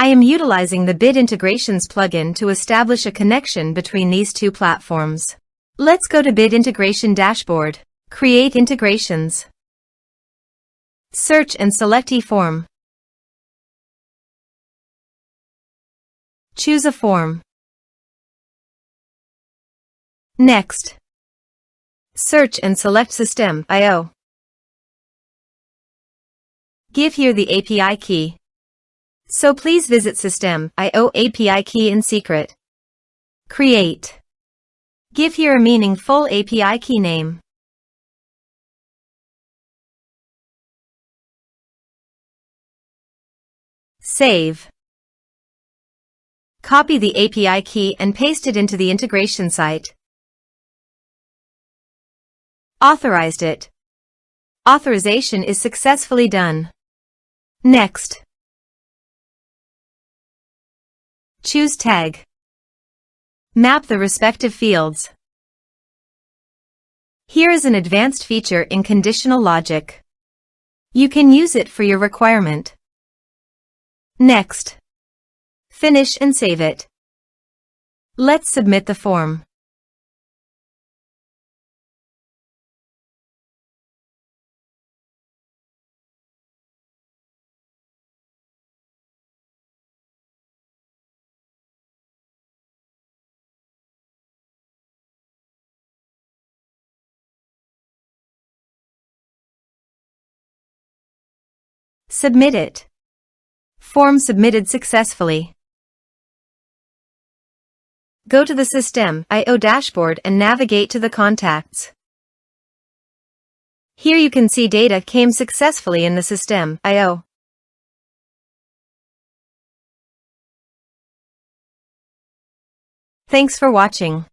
I am utilizing the Bit Integrations plugin to establish a connection between these two platforms. Let's go to Bit Integration Dashboard. Create integrations. Search and select eForm. Choose a form. Next, search and select System.io. Give here the API key. So please visit System.io API key in secret. Create. Give here a meaningful API key name. Save. Copy the API key and paste it into the integration site. Authorized it. Authorization is successfully done. Next. Choose tag. Map the respective fields. Here is an advanced feature in conditional logic. You can use it for your requirement. Next. Finish and save it. Let's submit the form. Submit it. Form submitted successfully. Go to the System.io dashboard and navigate to the contacts. Here you can see data came successfully in the System.io. Thanks for watching.